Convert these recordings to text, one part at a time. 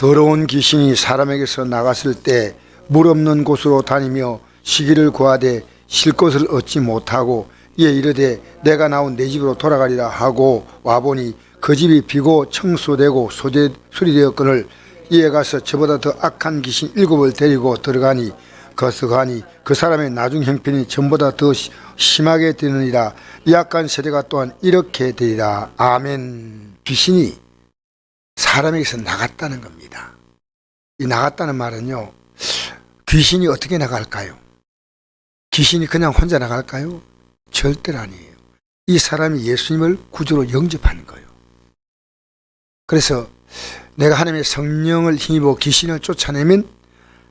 더러운 귀신이 사람에게서 나갔을 때 물 없는 곳으로 다니며 시기를 구하되 쉴 것을 얻지 못하고 이에 이르되 내가 나온 내 집으로 돌아가리라 하고 와보니 그 집이 비고 청소되고 수리되었거늘 이에 가서 저보다 더 악한 귀신 7을 데리고 들어가니 그 사람의 나중 형편이 전보다 더 심하게 되느니라. 이 악한 세대가 또한 이렇게 되리라. 아멘. 귀신이 사람에게서 나갔다는 겁니다. 이 나갔다는 말은요, 귀신이 어떻게 나갈까요? 귀신이 그냥 혼자 나갈까요? 절대로 아니에요. 이 사람이 예수님을 구주로 영접하는 거예요. 그래서 내가 하나님의 성령을 힘입어 귀신을 쫓아내면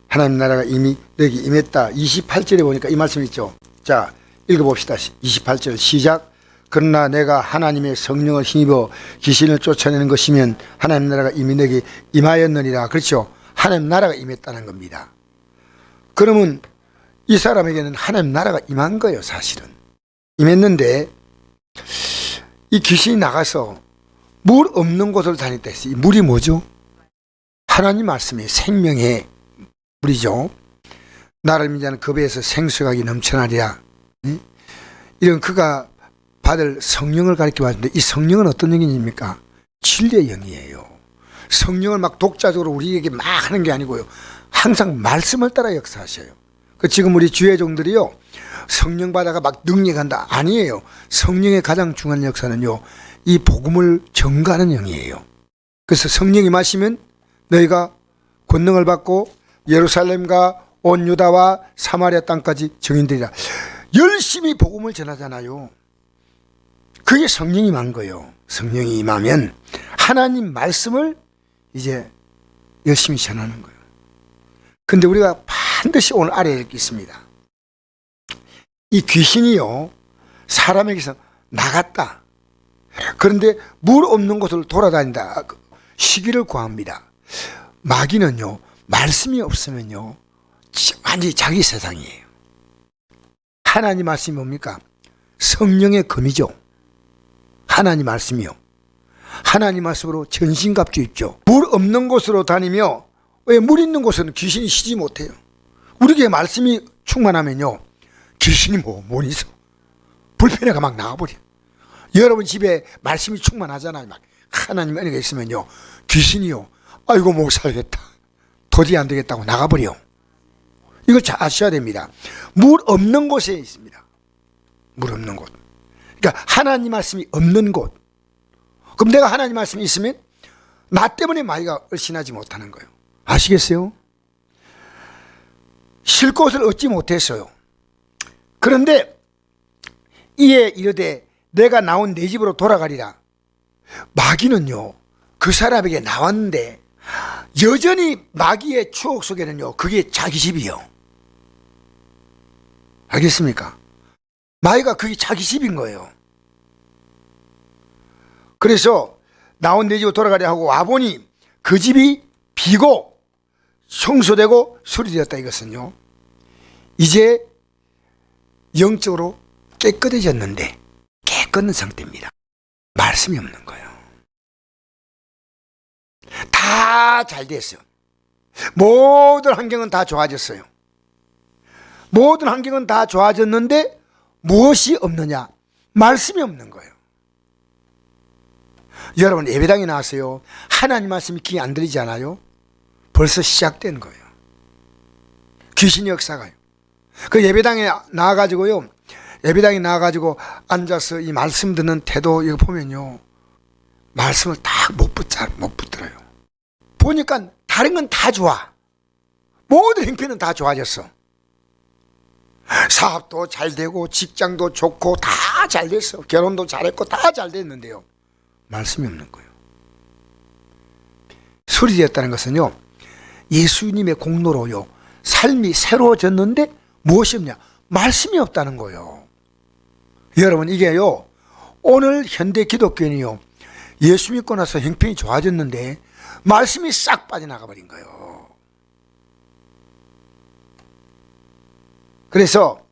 하나님 나라가 이미 너에게 임했다. 28절에 보니까 이 말씀 있죠. 자, 읽어봅시다. 28절 시작. 그러나 내가 하나님의 성령을 힘입어 귀신을 쫓아내는 것이면 하나님 나라가 이미 너에게 임하였느니라. 그렇죠. 하나님 나라가 임했다는 겁니다. 그러면 이 사람에게는 하나님 나라가 임한 거예요. 사실은 임했는데 이 귀신이 나가서 물 없는 곳을 다녔다 했어요. 이 물이 뭐죠? 하나님 말씀이 생명의 물이죠. 나를 믿는 자는 그 배에서 생수각이 넘쳐나리라. 이런 그가 받을 성령을 가리켜 봤는데 이 성령은 어떤 영입니까? 진리의 영이에요. 성령을 막 독자적으로 우리에게 막 하는 게 아니고요. 항상 말씀을 따라 역사하셔요. 지금 우리 주의 종들이요, 성령 받아가 막 능력한다 아니에요. 성령의 가장 중요한 역사는요, 이 복음을 전가하는 영이에요. 그래서 성령이 마시면 너희가 권능을 받고 예루살렘과 온 유다와 사마리아 땅까지 증인되리라. 열심히 복음을 전하잖아요. 그게 성령이 임한 거예요. 성령이 임하면 하나님 말씀을 이제 열심히 전하는 거예요. 근데 우리가 반드시 오늘 알아야 할 게 있습니다. 이 귀신이요, 사람에게서 나갔다. 그런데 물 없는 곳을 돌아다닌다. 시기를 구합니다. 마귀는요, 말씀이 없으면요, 완전히 자기 세상이에요. 하나님 말씀이 뭡니까? 성령의 검이죠. 하나님 말씀이요. 하나님 말씀으로 전신갑주 입죠. 물 없는 곳으로 다니며, 왜 물 있는 곳은 귀신이 쉬지 못해요. 우리에게 말씀이 충만하면요, 귀신이 못 있어. 불편해가 막 나가버려. 여러분 집에 말씀이 충만하잖아요. 막 하나님 은혜가 있으면요, 귀신이요, 아이고 못 살겠다, 도저히 안 되겠다고 나가버려. 이거 잘 아셔야 됩니다. 물 없는 곳에 있습니다. 물 없는 곳. 그러니까 하나님 말씀이 없는 곳. 그럼 내가 하나님 말씀이 있으면 나 때문에 마귀가 얼씬하지 못하는 거예요. 아시겠어요? 쉴 곳을 얻지 못했어요. 그런데 이에 이르되 내가 나온 내 집으로 돌아가리라. 마귀는요, 그 사람에게 나왔는데 여전히 마귀의 추억 속에는요, 그게 자기 집이요. 알겠습니까? 마귀가 그게 자기 집인 거예요. 그래서 나온 내 집으로 돌아가려 하고 와보니 그 집이 비고 청소되고 수리되었다. 이것은요, 이제 영적으로 깨끗해졌는데 깨끗한 상태입니다. 말씀이 없는 거예요. 다 잘 됐어요. 모든 환경은 다 좋아졌어요. 모든 환경은 다 좋아졌는데 무엇이 없느냐? 말씀이 없는 거예요. 여러분 예배당에 나왔어요. 하나님 말씀이 귀에 안 들리지 않아요? 벌써 시작된 거예요. 귀신 역사가요. 그 예배당에 나와가지고요, 예배당에 나와가지고 앉아서 이 말씀 듣는 태도 이거 보면요, 말씀을 딱 못 붙들어요. 보니까 다른 건 다 좋아. 모든 형편은 다 좋아졌어. 사업도 잘 되고 직장도 좋고 다 잘 됐어. 결혼도 잘했고 다 잘 됐는데요, 말씀이 없는 거예요. 수리되었다는 것은요, 예수님의 공로로요, 삶이 새로워졌는데 무엇이 없냐? 말씀이 없다는 거예요. 여러분 이게요, 오늘 현대 기독교인이요, 예수 믿고 나서 형편이 좋아졌는데 말씀이 싹 빠져나가 버린 거예요. 그래서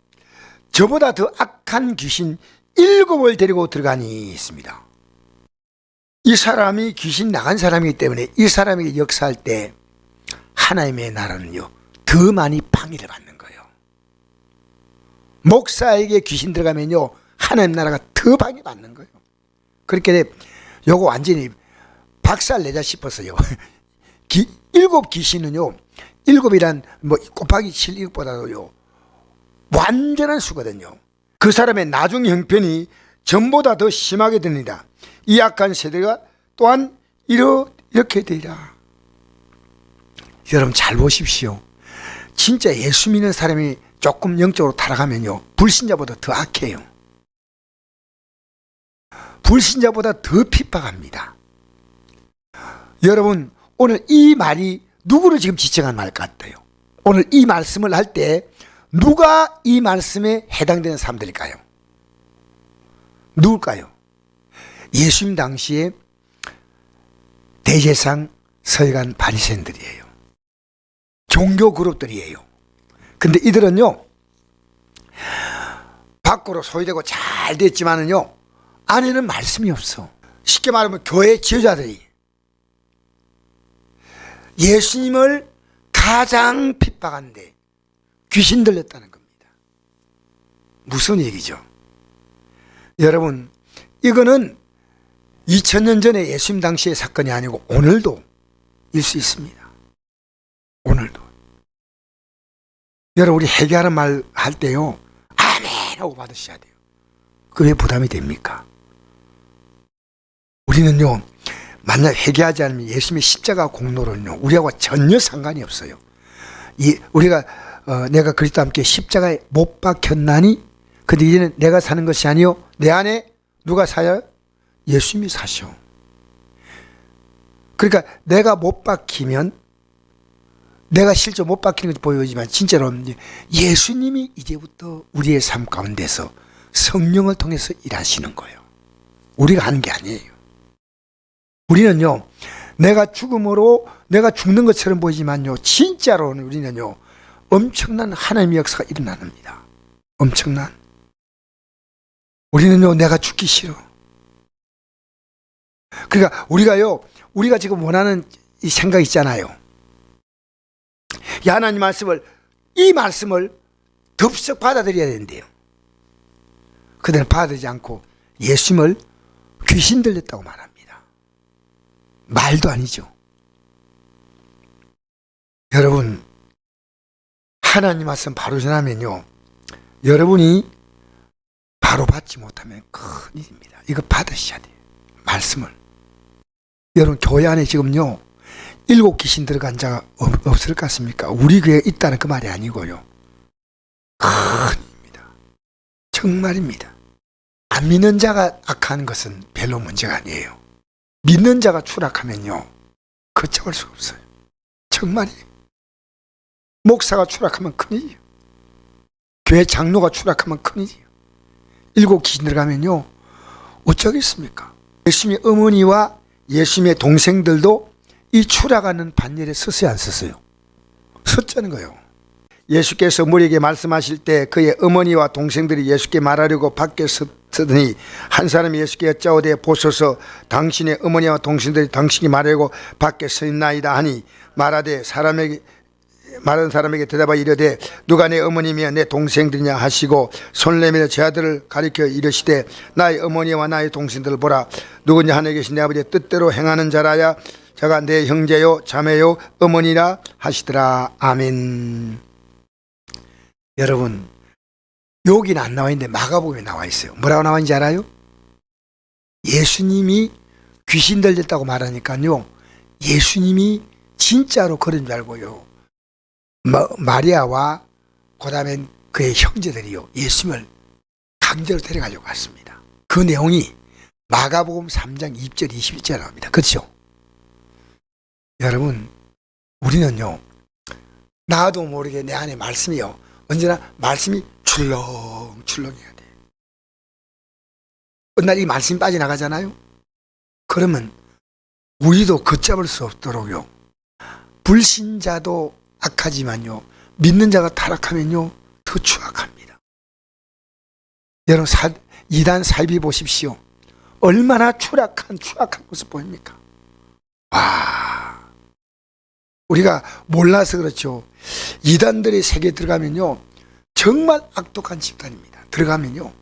저보다 더 악한 귀신 7을 데리고 들어가니 있습니다. 이 사람이 귀신 나간 사람이기 때문에 이 사람에게 역사할 때 하나님의 나라는요 더 많이 방해를 받는 거예요. 목사에게 귀신 들어가면요 하나님 나라가 더 방해받는 거예요. 그렇게 요거 완전히 박살 내자 싶었어요. 일곱 귀신은요, 일곱이란 뭐 곱하기 7보다도요 완전한 수거든요. 그 사람의 나중 형편이 전보다 더 심하게 됩니다. 이 악한 세대가 또한 이렇게 되리라. 여러분 잘 보십시오. 진짜 예수 믿는 사람이 조금 영적으로 타락하면요 불신자보다 더 악해요. 불신자보다 더 핍박합니다. 여러분 오늘 이 말이 누구를 지금 지칭한 말 같아요? 오늘 이 말씀을 할 때 누가 이 말씀에 해당되는 사람들일까요? 누굴까요? 예수님 당시에 대제사장, 서기관, 바리새인들이에요. 종교 그룹들이에요. 근데 이들은요 밖으로 소유되고 잘 됐지만은요 안에는 말씀이 없어. 쉽게 말하면 교회 지도자들이 예수님을 가장 핍박한데 귀신 들렸다는 겁니다. 무슨 얘기죠? 여러분 이거는 2000년 전에 예수님 당시의 사건이 아니고 오늘도 일 수 있습니다. 오늘도. 여러분 우리 회개하는 말 할 때요 아멘 하고 받으셔야 돼요. 그게 왜 부담이 됩니까? 우리는요 만약 회개하지 않으면 예수님의 십자가 공로는요 우리하고 전혀 상관이 없어요. 우리가 내가 그리스도와 함께 십자가에 못 박혔나니 근데 이제는 내가 사는 것이 아니요 내 안에 누가 사요? 예수님이 사셔. 그러니까 내가 못 박히면 내가 실제 못 박히는 것이 보이지만 진짜로 예수님이 이제부터 우리의 삶 가운데서 성령을 통해서 일하시는 거예요. 우리가 하는 게 아니에요. 우리는요 내가 죽음으로 내가 죽는 것처럼 보이지만요 진짜로는 우리는요 엄청난 하나님의 역사가 일어납니다. 엄청난. 우리는요 내가 죽기 싫어. 그러니까 우리가 지금 원하는 이 생각 있잖아요. 하나님 이 말씀을 덥석 받아들여야 된대요. 그들은 받아들이지 않고 예수님을 귀신 들렸다고 말합니다. 말도 아니죠. 여러분 하나님 말씀 바로 전하면요 여러분이 바로 받지 못하면 큰일입니다. 이거 받으셔야 돼요. 말씀을. 여러분 교회 안에 지금요 7 귀신 들어간 자가 없을 것 같습니까? 우리 교회에 있다는 그 말이 아니고요 큰일입니다. 정말입니다. 안 믿는 자가 악한 것은 별로 문제가 아니에요. 믿는 자가 추락하면요 걷잡을 수가 없어요. 정말이에요. 목사가 추락하면 큰일이에요. 교회 장로가 추락하면 큰일이에요. 7 귀신 들어가면요 어쩌겠습니까? 예수님의 어머니와 예수님의 동생들도 이 추락하는 반열에 섰어요 안 섰어요? 섰자는 거예요. 예수께서 무리에게 말씀하실 때 그의 어머니와 동생들이 예수께 말하려고 밖에 서더니 한 사람이 예수께 여짜오되 보소서 당신의 어머니와 동생들이 당신이 말하려고 밖에 서 있나이다 하니 말하는 사람에게 대답하여 이르되 누가 내 어머니며 내 동생들이냐 하시고 손을 내밀어 제 아들을 가리켜 이르시되 나의 어머니와 나의 동생들을 보라. 누구냐 하늘에 계신 내 아버지의 뜻대로 행하는 자라야 자가 내 형제요 자매요 어머니라 하시더라. 아멘. 여러분 여기는 안 나와 있는데 마가복음에 나와 있어요. 뭐라고 나와 있는지 알아요? 예수님이 귀신 들렸다고 말하니까요 예수님이 진짜로 그런 줄 알고요 마리아와 그 다음에 그의 형제들이요 예수님을 강제로 데려가려고 했습니다. 그 내용이 마가복음 3장 20절 21절에 나옵니다. 그렇죠? 여러분 우리는요 나도 모르게 내 안에 말씀이요 언제나 말씀이 출렁출렁해야 돼. 어느 날 이 말씀이 빠져나가잖아요. 그러면 우리도 걷잡을 수 없도록요 불신자도 악하지만요 믿는 자가 타락하면요 더 추악합니다. 여러분 이단 살피 보십시오. 얼마나 추악한 모습 보입니까? 와, 우리가 몰라서 그렇죠. 이단들의 세계에 들어가면요, 정말 악독한 집단입니다. 들어가면요,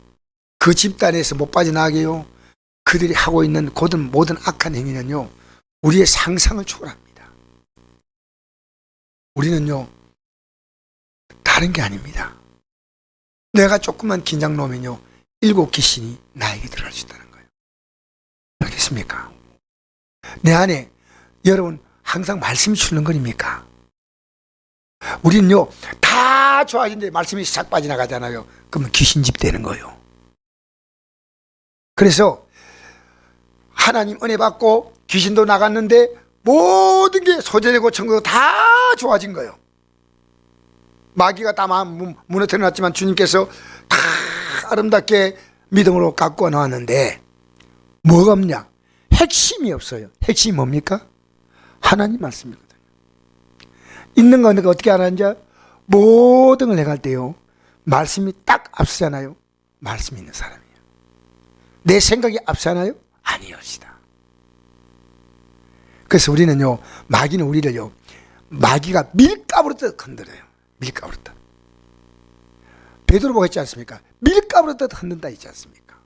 그 집단에서 못 빠져나가게요, 그들이 하고 있는 모든 악한 행위는요, 우리의 상상을 초월합니다. 우리는요, 다른 게 아닙니다. 내가 조금만 긴장 놓으면요, 7 귀신이 나에게 들어갈 수 있다는 거예요. 알겠습니까? 내 안에 여러분 항상 말씀이 출렁거립니까? 우리는요, 다 좋아지는데 말씀이 싹 빠져나가잖아요. 그러면 귀신집 되는 거예요. 그래서 하나님 은혜 받고 귀신도 나갔는데 모든 게 소재되고 천국도 다 좋아진 거예요. 마귀가 다 무너뜨려 놨지만 주님께서 다 아름답게 믿음으로 가꾸어 나왔는데 뭐가 없냐? 핵심이 없어요. 핵심이 뭡니까? 하나님 말씀이거든요. 있는 거 내가 어떻게 알았냐? 모든 걸 내가 할 때요, 말씀이 딱 앞서잖아요. 말씀이 있는 사람이에요. 내 생각이 앞서나요? 아니었시다. 그래서 우리는요, 마귀는 우리를요, 마귀가 밀가루로 흔들어요. 밀가루로. 베드로가 했지 않습니까? 밀가루로 흔든다 했지 않습니까?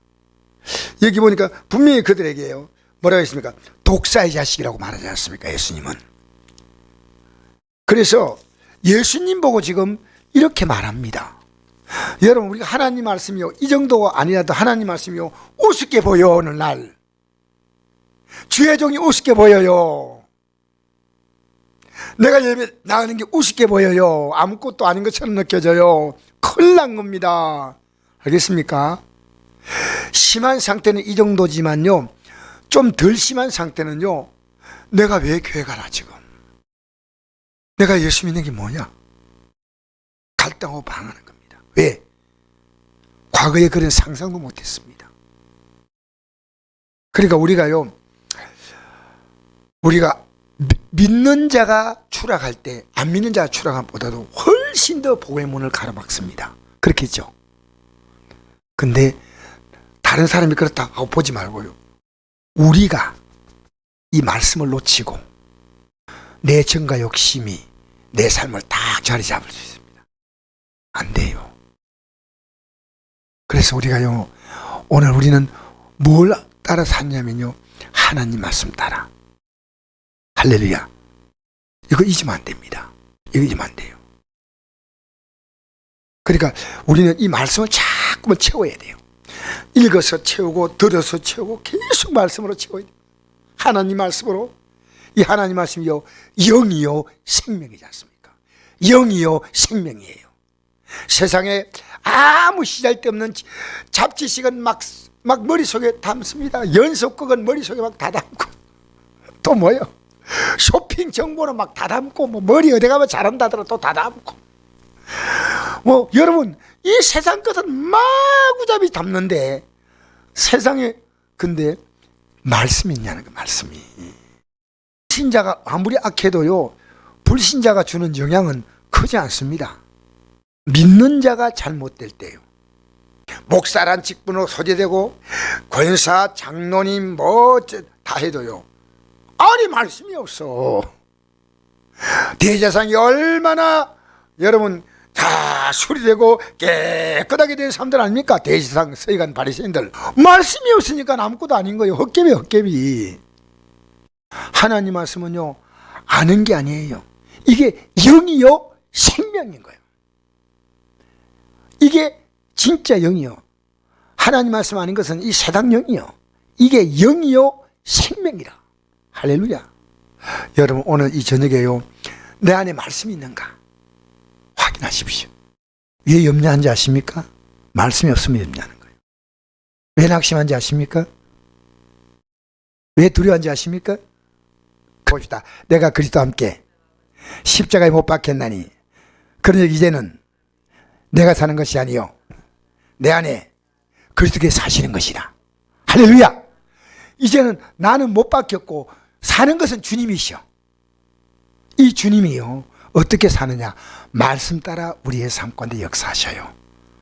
여기 보니까 분명히 그들에게요, 뭐라고 했습니까? 독사의 자식이라고 말하지 않습니까? 예수님은. 그래서 예수님 보고 지금 이렇게 말합니다. 여러분, 우리가 하나님 말씀이요, 이 정도가 아니라도 하나님 말씀이요, 우습게 보여. 오늘날 주의 종이 우습게 보여요. 내가 예배 나가는 게 우습게 보여요. 아무것도 아닌 것처럼 느껴져요. 큰일 난 겁니다. 알겠습니까? 심한 상태는 이 정도지만요, 좀 덜 심한 상태는요, 내가 왜 교회 가나 지금? 내가 예수 믿는 게 뭐냐? 갈등하고 방하는 겁니다. 왜? 과거에 그런 상상도 못했습니다. 그러니까 우리가 믿는 자가 추락할 때 안 믿는 자가 추락한 보다도 훨씬 더 복의 문을 가로막습니다. 그렇겠죠? 근데 다른 사람이 그렇다 하고 보지 말고요, 우리가 이 말씀을 놓치고 내 정과 욕심이 내 삶을 딱 자리 잡을 수 있습니다. 안 돼요. 그래서 우리가요, 오늘 우리는 뭘 따라 샀냐면요, 하나님 말씀 따라. 할렐루야. 이거 잊으면 안 됩니다. 이거 잊으면 안 돼요. 그러니까 우리는 이 말씀을 자꾸만 채워야 돼요. 읽어서 채우고 들어서 채우고 계속 말씀으로 채워야 돼요. 하나님 말씀으로. 이 하나님 말씀이요, 영이요 생명이지 않습니까? 영이요 생명이에요. 세상에 아무 시잘데없는 잡지식은 막 머릿속에 담습니다. 연속극은 머릿속에 막 다 담고, 또 뭐요? 쇼핑 정보는 막 다 담고, 뭐 머리 어디 가면 잘한다더라 또 다 담고, 뭐 여러분, 이 세상 것은 마구잡이 담는데 세상에 근데 말씀이 있냐는 거. 말씀이, 신자가 아무리 악해도요, 불신자가 주는 영향은 크지 않습니다. 믿는 자가 잘못될 때요, 목사란 직분으로 소재되고 권사, 장로님 뭐 다 해도요, 아니 말씀이 없어. 대제사장이 얼마나 여러분 다 수리되고 깨끗하게 된 사람들 아닙니까? 대제사장, 서기관, 바리새인들. 말씀이 없으니까 아무것도 아닌 거예요. 헛개비. 하나님 말씀은요, 아는 게 아니에요. 이게 영이요 생명인 거예요. 이게 진짜 영이요. 하나님 말씀 아닌 것은 이 세상 영이요, 이게 영이요 생명이라. 할렐루야. 여러분, 오늘 이 저녁에요, 내 안에 말씀이 있는가 확인하십시오. 왜 염려한지 아십니까? 말씀이 없으면 염려하는 거예요. 왜 낙심한지 아십니까? 왜 두려워한지 아십니까? 봅시다. 내가 그리스도와 함께 십자가에 못 박혔나니 그러니 이제는 내가 사는 것이 아니요 내 안에 그리스도께서 사시는 것이라. 할렐루야. 이제는 나는 못 박혔고 사는 것은 주님이시오. 이 주님이요, 어떻게 사느냐? 말씀 따라 우리의 삶 가운데 역사하셔요.